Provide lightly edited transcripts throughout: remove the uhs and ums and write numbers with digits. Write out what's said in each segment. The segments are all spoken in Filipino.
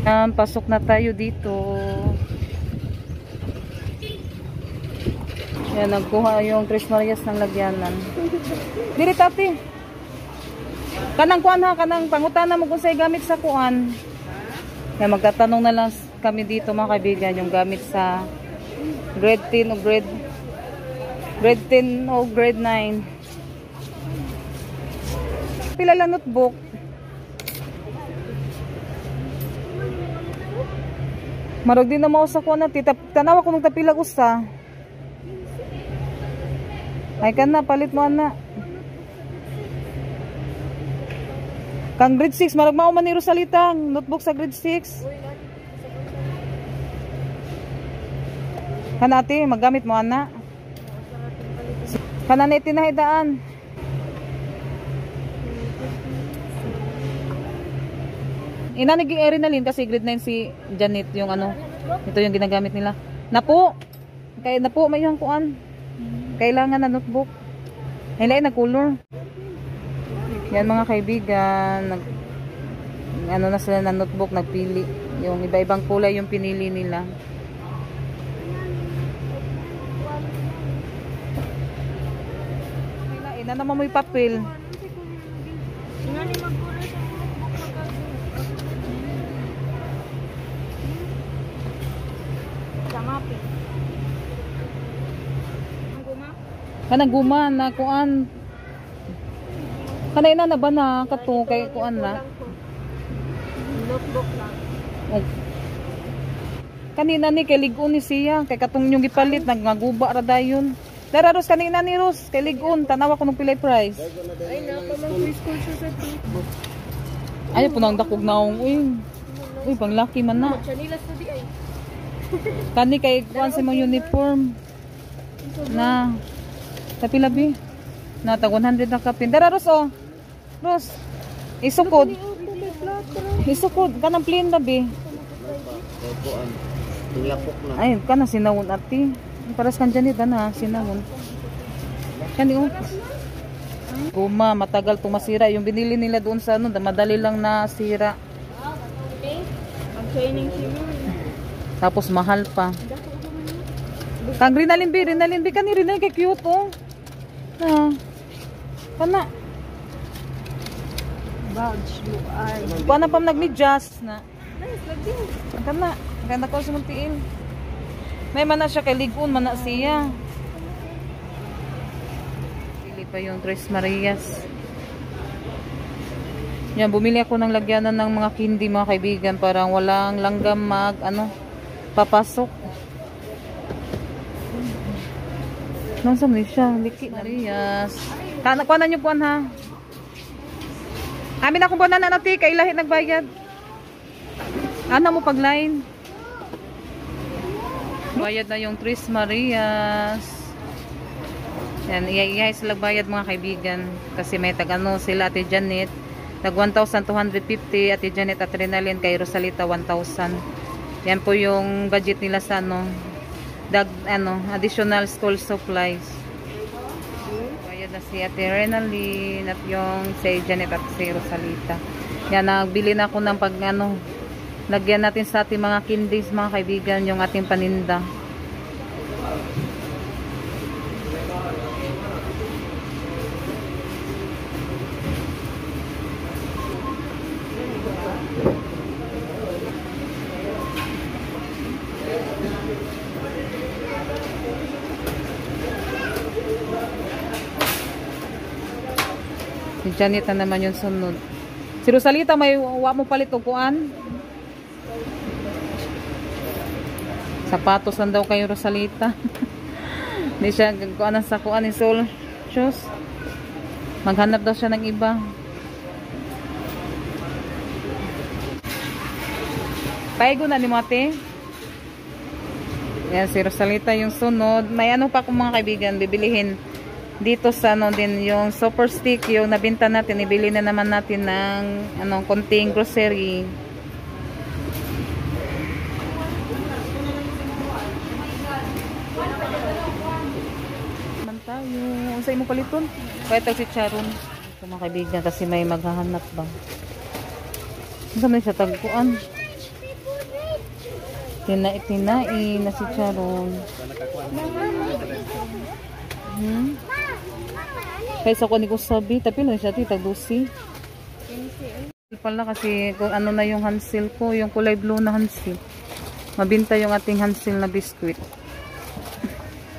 Pasok na tayo dito. Yan, nagkuha yung Tres Marias ng lagyanan. Diri tati. Kanang kuan ha, kanang pangutana mo kung sa'y gamit sa kuan. Yan, magtatanong na lang kami dito mga kaibigan, yung gamit sa grade 10 o grade 10 o grade 9. Pila lang notebook. Marog din na mo sa kuan na tanawa ko nung tapila usa. Ay ka na, palit mo na. Kang grade 6, marag mao man ni Rosalita, notebook sa grade 6. Kanati, maggamit mo ana. Kanana itinahidaan. Ina naging Erinalyn kasi grade 9 si Janet yung ano. Ito yung ginagamit nila. Napo. Kaya napo may yung kuan. Kailangan na notebook. Hilain na color. Yan mga kaibigan, ano na sila na notebook, nagpili. Yung iba-ibang kulay yung pinili nila. Hilain na naman mo yung papel. Kanang guma na kuan. Kanay na ba na kato kay kuan na? Notebook lang. Oh. Kanina ni kay ligon ni siya kay katong yung gipalit nagaguba ra dayon. Dara Ros kanina ni Ros kay ligon tanawa ko ng pilay price. Ay na pa mang preschool siya sa tito. Ay po nang dakog naong uy pang laki man na. Chanilas na di ay. Kani kay kuan sa mga uniform. Na tapi labi. Na tag 100 na kapin. Dara Ros oh. Ros. Isukod. Isukod kanang plain labi. Ay kana sinawon ati. Paras kan Janet na sinawon. Kani oh. Guma matagal tumasira yung binili nila doon sa ano, madali lang na sira. Okay. Ang training si mo. Tapos mahal pa. Kang Rinalyn B kani Rinalyn kay cute oh. Na. Kana. Badge mo ay. Paano pa nagmedyas na? Nice lagi. Kana. Kaya ko sa muntiin. May mana siya kay ligon man na siya. Pili pa yung Tres Marias. Yan, bumili ako ng lagyanan ng mga candy mga kaibigan. Parang walang langgam papasok. Nasaan ni siya? Liki Marias. Kuha na nyo puan ha. Amin akong buwan na nati. Kay lahi nagbayad. Ano mo pag-line? Bayad na yung Tres Marias. Yan, iyahay sila bayad mga kaibigan. Kasi may tag-ano sila Ate Janet. Tag 1,250. Ate Janet at Rinalyn kay Rosalita 1,000. Yan po yung budget nila sa additional school supplies. Bayad na si Ate Rinalyn at yung si Janet at si Rosalita. Yan, nagbili na ako ng lagyan natin sa ating mga candies mga kaibigan yung ating paninda. Si Janet na naman yung sunod. Si Rosalita may wa mo palit o kuan? Sapatos lang daw kayo Rosalita. Hindi siya kuanan sa kuan ni Soul shoes. Maghanap daw siya ng iba. Paigo na ni Mate. Yan si Rosalita yung sunod. May ano pa kung mga kaibigan bibilihin dito sa din yung super stick yung nabinta natin. Ibili na naman natin ng konting grocery. Sa imo paliton kaya tag si Charon sa mga kaibigan kasi may maghahanap ba sa may sa tagpuan Tinai na si Charon. Kaysa ko ni ko sabi, tapi lang siya tita Lucy. Pala kasi kung ano na yung Hansel ko, yung kulay blue na Hansel. Mabinta yung ating Hansel na biskuit.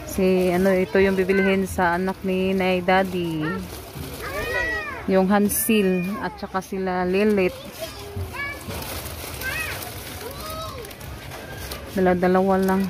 Si ano, ito yung bibilihin sa anak ni Nay Daddy. Yung Hansel at saka sila Lilith. Dalawa lang.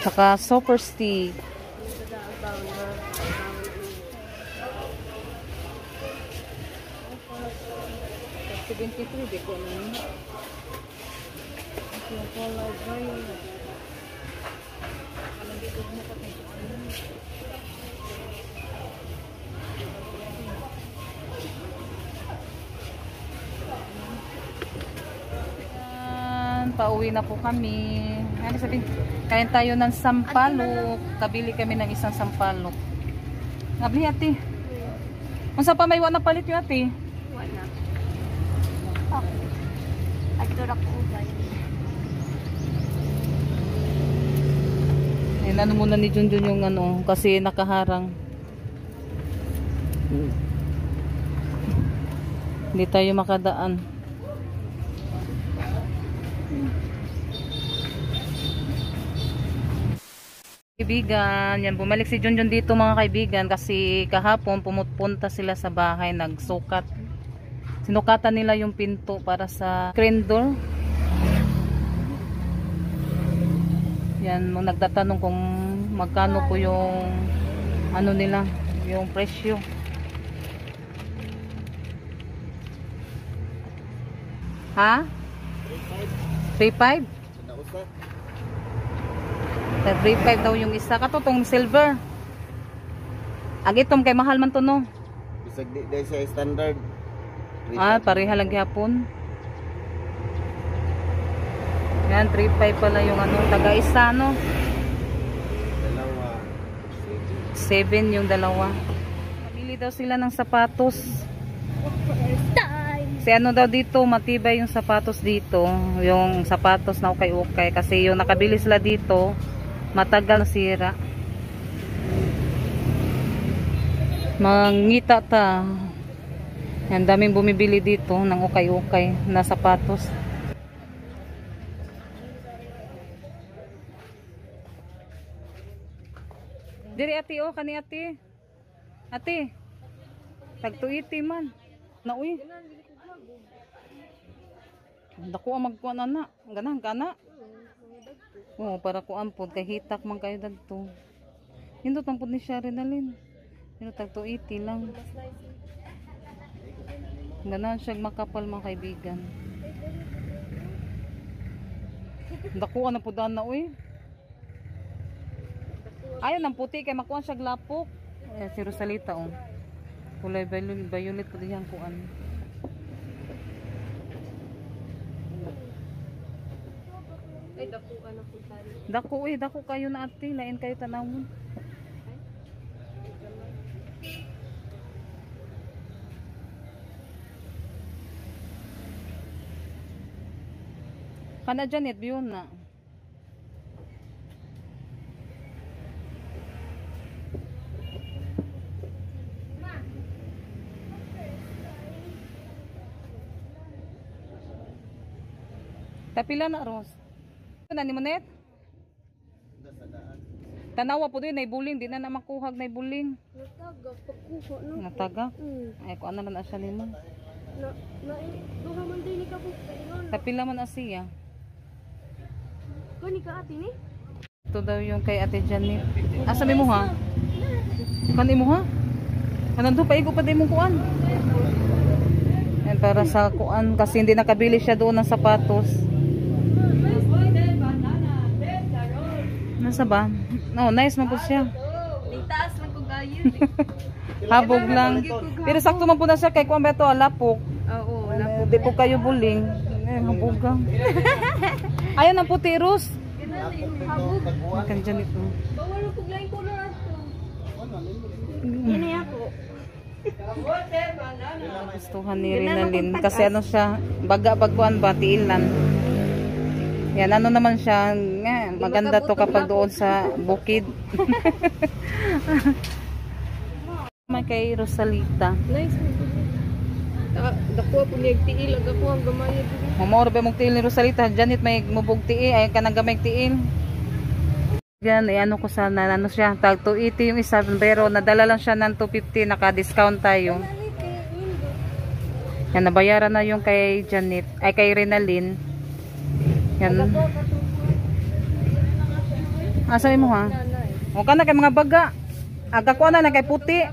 Saka super stick. Di ko naman. Yung color violet. Alam dito mo pa tayo. Pauwi na po kami. Ano sabihin? Kain tayo ng sampalok. Kabili kami ng isang sampalok. Nabli ate. Kung sa pa may wala palit yung ate? Wala. Agdura ko guys. Ano muna ni Junjun yung ano, kasi nakaharang. Hindi tayo makadaan. Kaibigan, yan bumalik si Junjun dito mga kaibigan kasi kahapon pumupunta sila sa bahay, nagsukat. Sinukatan nila yung pinto para sa screen door. Yan, nagtatanong kung magkano po yung ano nila, yung presyo. Ha? 3.5? 3.5 daw yung isa. Katotong silver. Agitom kay mahal man to no. Bisag di dahil sa standard. Pareha lang gihapon. Yan, 3.5 pala yung ano, taga-isa no. Dalawa. 7 yung dalawa. Pabili daw sila ng sapatos. Si ano daw dito, matibay yung sapatos dito. Yung sapatos na ukay-ukay. Kasi yung nakabili sila dito, matagal nasira. Mangita ta. Yan, daming bumibili dito ng ukay-ukay na sapatos. Diri ate oh, kani ate. Ate. Tagtuiti man. Nauy. Dako ang magkuan ana. Ganang kana. Oh, para kuan pod kay hitak man kayo dagto. Hindot ang pod ni Sharinalin. Hindot tagtuiti lang. Ganan siya makapal mga kaibigan. Dako na pod ana uy. Ayaw ng puti kay makuha siya lapok. Si Rosalita oh. Kulay violet po diyang kuan. Ay, dako ano po tayo. Dako dako kayo na ate, lain kayo tanawon. Kana Janet biyon na. Tapila na Ros. Ano ni mo net? Tanawa po din, naibuling. Di na na makuhag naibuling. Nataga, pagkuha no. Nataga? Ay, kung ano na siya nimo. Duha man din ka po. Tapila man asiya. Kani ka ate ni? Ito daw yung kay Ate Janet. Asa mo ha? Kani mo ha? Kanando pa igo pa din mong kuan. Yan para sa kuan kasi hindi nakabili siya doon ng sapatos. Nasa ba? No, nice man po siya. Taas lang ko gayon. Habog lang. Pero sakto man po na siya kay kuan ba ito lapok. Oo, Di po kayo buling. Habogang. Ayaw ng puti Rus. habog. Kan dyan ito. Bawal ko lain color ato. Ini ako. Gustuhan ni Rinalyn kasi ano siya, baga pagkuan ba tiilan. Yan ano naman siya, maganda to kapag doon sa bukid. May kay Rosalita. Nice. Dako po niya tiil, ako ang gamay. Mamoro ba mong tiil ni Rosalita? Janit may mubog tiil, ay ka nang gamay tiil. Yan, ano ko sana, ano siya, tag 280 yung isa, pero nadala lang siya ng 250, naka-discount tayo. Yan, nabayaran na yung kay Janet, ay kay Rinalyn. Yan. Asabi mo ha? O ka na kay mga baga. Aga ko na kay puti.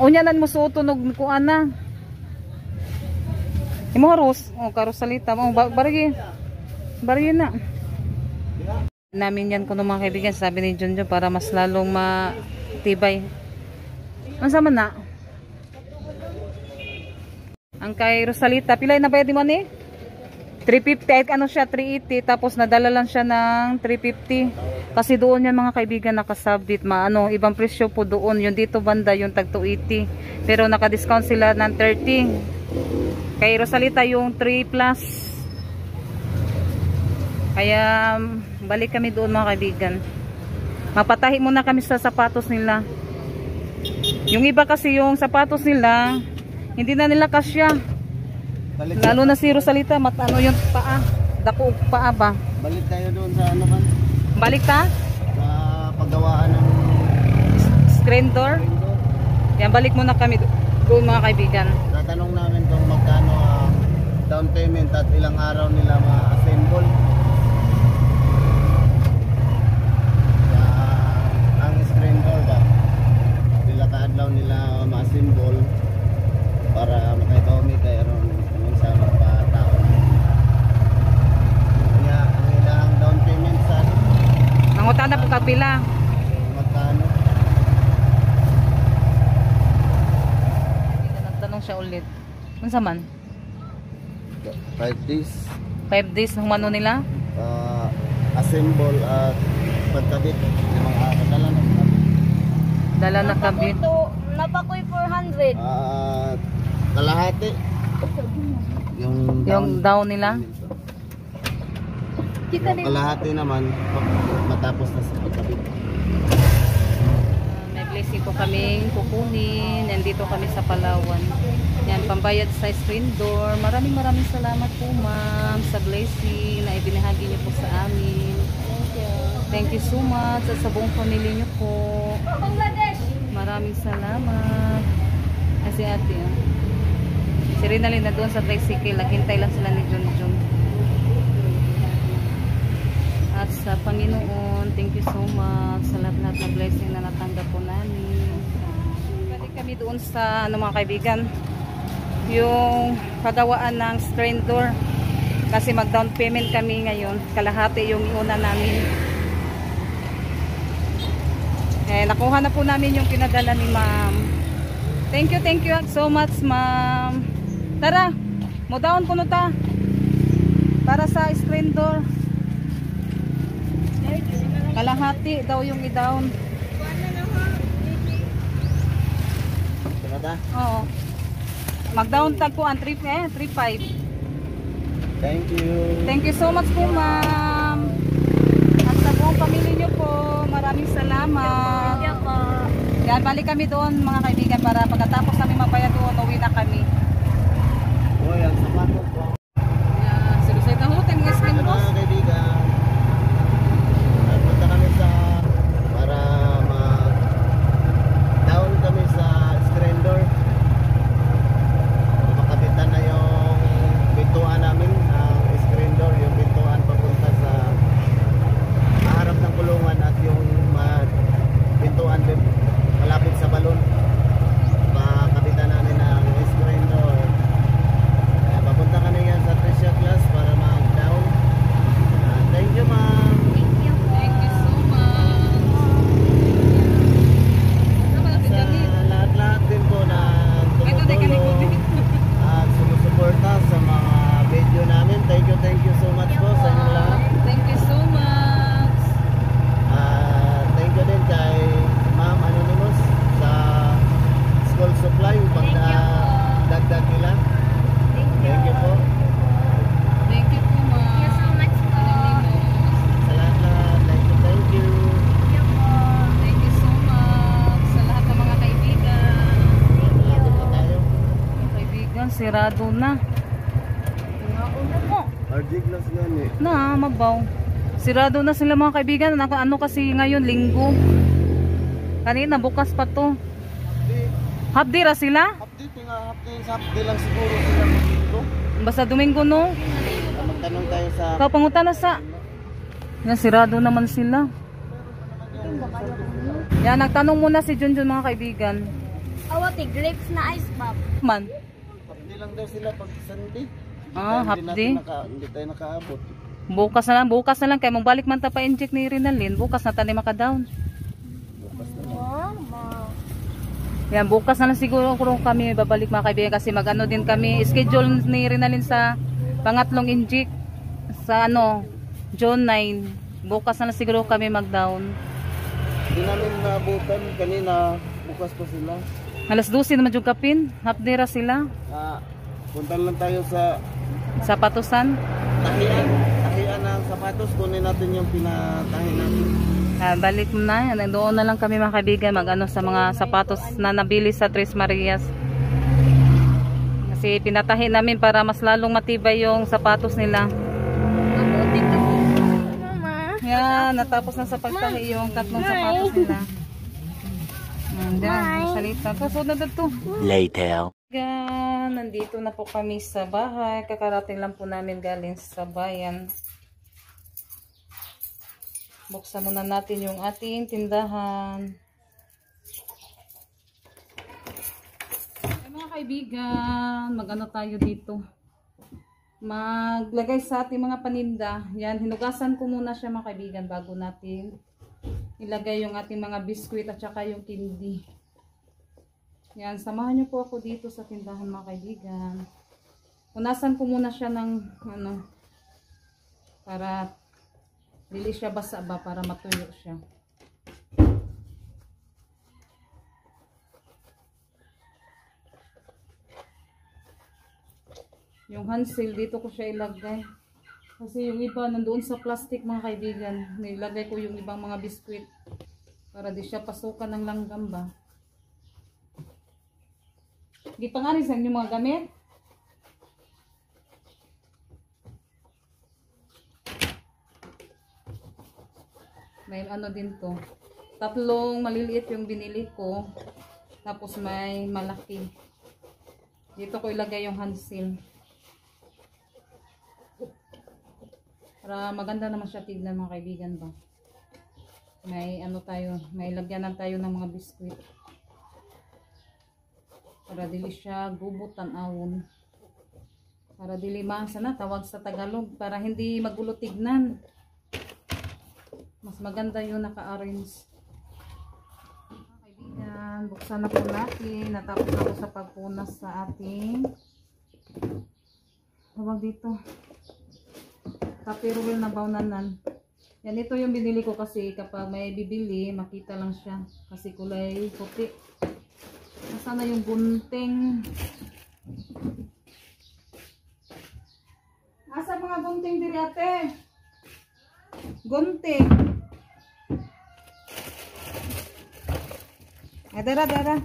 Unyanan mo sutunog ko ana. Imo haros, o karosalita mo, barigi. Barigi na. Namin yan kuno mga kaibigan, sabi ni Junjo para mas lalong matibay. Ang sama na? Ang kay Rosalita, pilay na bayad mo ni? 350, ay ano siya, 380, tapos nadala lang siya ng 350. Kasi doon yan mga kaibigan nakasabit, ibang presyo po doon. Yung dito banda, yung tag 280. Pero naka-discount sila ng 30. Kay Rosalita yung 3 plus. Kaya balik kami doon mga kaibigan. Mapatahi muna kami sa sapatos nila. Yung iba kasi yung sapatos nila, hindi na nila kasya. Lalo na si Rosalita, matano yung paa. Dako paa ba? Balik tayo doon sa ano man? Balik ta? Sa paggawaan ng Screen door? Yan, balik muna kami doon mga kaibigan. tatanong namin kung magkano down payment at ilang araw nila ma-assemble. Ang screen door ba? Pila kaadlaw nila ma-assemble para makaibawi kayo ron sa magpatao. Kaya ang ilang down payment sa Nangutan na po kapila. magkano? Nagtanong siya ulit. Kung man? 5 days 5 days humano nila? assemble at pagkabit ng mga dala na Dala na kabit. Napakoy 400. kalahati yung Yung down nila? Kita yung kalahati naman matapos na sa pagkabit. May blessing po kaming kukunin. Nandito kami sa Palawan. Yan, pambayad sa screen door. Maraming salamat po ma'am sa blessing na ibinahagi niyo po sa amin. Thank you so much at sa buong pamilya niyo po. Maraming salamat. Kasi ate, si Rinalyn na doon sa tricycle. Naghintay lang sila ni Junjun. At sa Panginoon, thank you so much sa lahat na blessing na natanggap po namin. Balik kami doon sa mga kaibigan, yung pagawaan ng screen door. Kasi mag down payment kami ngayon. Kalahati yung iuna namin. Nakuha na po namin yung pinadala ni ma'am. Thank you so much ma'am. Tara, mo down kuno ta para sa screen door. Kalahati daw yung i-down. Kumata? Oo. Mag-down tag po ang 3.5. Thank you. Thank you so much po ma'am. At sa buong pamilya niyo po, maraming salamat. Yan, balik kami doon mga kaibigan para pagkatapos namin magbayad doon, uwi na kami. Uy, ang sapatos ko. Seryoso ito, hotel ng screen boss. Mga kaibigan, punta kami para mag-down kami sa screen door. Makabitan na yung pintuan namin, ang screen door, yung pintuan papunta sa harap ng kulungan at yung pintuan malapit sa balon. Makabitan namin ang screen door. Papunta sirado na. Oh, RG glass gani. na, mabaw. Sirado na sila mga kaibigan. Ano kasi ngayon, linggo. Kanina, bukas pa to. Half day ra sila? Update nga, update lang siguro sila dito. Basta Domingo, no? Magtanong tayo sa Kapangutan na sa... Yan, sirado naman sila. Yan, nagtanong muna si Junjun mga kaibigan. Awati, grapes na ice pop. Man. update lang daw sila pag Sunday. Half day. Hindi tayo nakaabot. Bukas na lang. Kaya mong balik man ta pa-inject ni Rinalyn. Bukas na tayo maka-down. Mama. Yan, bukas na lang siguro kung kami babalik mga kaibigan kasi mag-ano din kami. Schedule ni Rinalyn sa pangatlong inject sa June 9. Bukas na lang siguro kami mag-down. Hindi namin naabutan kanina, bukas pa sila. Alas 12 naman yung kapin. Half day ra sila. Punta lang tayo sa Sapatusan. tahian ng sapatos. Kunin natin yung pinatahi natin. Balik na. Doon na lang kami mga kaibigan mag-ano sa mga sapatos na nabili sa Tres Marias. Kasi pinatahi namin para mas lalong matibay yung sapatos nila. Mama. Yan, natapos na sa pagtahi yung tatlong sapatos nila. Diyan, salita. Kasunod na to. Later. Nandito na po kami sa bahay. Kakarating lang po namin galing sa bayan. Buksan muna natin yung ating tindahan. Ay, mga kaibigan, mag-ano tayo dito. Maglagay sa ating mga paninda. Yan, hinugasan ko muna siya mga kaibigan bago natin ilagay yung ating mga biskwit at saka yung candy. Yan, samahan niyo po ako dito sa tindahan mga kaibigan. Punasan ko muna siya ng para dili siya basa ba, para matuyo siya. Yung handsail dito ko siya ilagay. Kasi yung iba nandoon sa plastic mga kaibigan. Nilagay ko yung ibang mga biskwit para di siya pasukan ng langgam ba. Di pa nga rin sa inyong mga gamit. May din to. Tatlong maliliit yung binili ko. Tapos may malaki. Dito ko ilagay yung handsail. Para maganda naman siya tignan mga kaibigan ba. May may lagyanan tayo ng mga biskwit. Para dili siya gubot tan-awon. Para dili maasa na tawag sa Tagalog, para hindi magulo tignan. Mas maganda yung naka-arrange. Mga kaibigan, buksan na po natin. Natapos na po sa pagpunas sa ating tawag dito Tupperware na baunanan. Yan, ito yung binili ko kasi kapag may bibili, makita lang siya. Kasi kulay puti. Nasaan na yung gunting? Asa mga gunting diri ate? Gunting. Dara.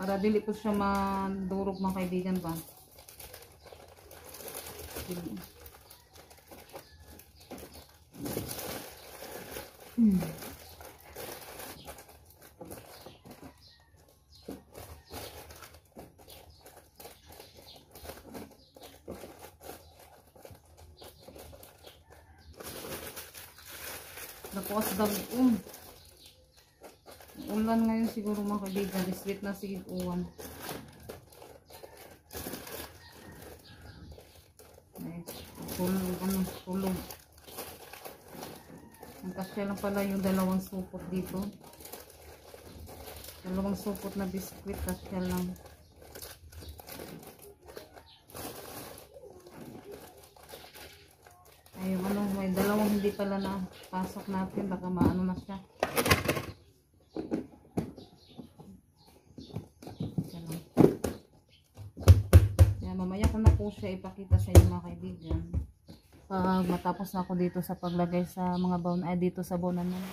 Para dili po siya madurog mga kaibigan ba. Tapos dagong. Ulan ngayon siguro mga kaibigan. Sweet na sigid uwan. Tulog. Ang kasya lang pala yung dalawang supot dito. Dalawang supot na biskwit, kasya lang. Ay, may dalawang hindi pala na pasok natin. Baka maano na siya. po siya ipakita sa inyo mga kaibigan. Pag matapos na ako dito sa paglagay sa mga baon, ay dito sa bonan naman.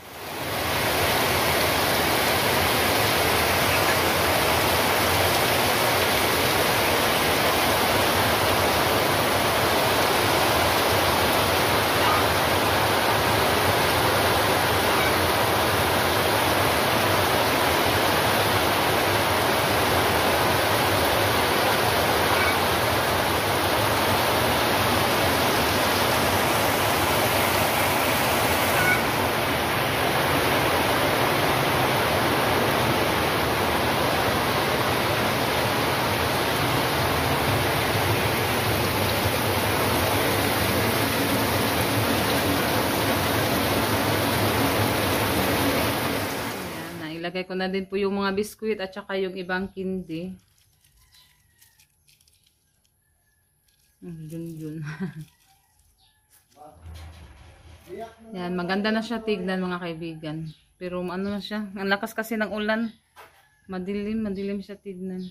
Ilagay ko na din po yung mga biskuit at saka yung ibang candy. Yun. Yan, maganda na siya tignan mga kaibigan. Pero ano na siya, ang lakas kasi ng ulan. Madilim siya tignan.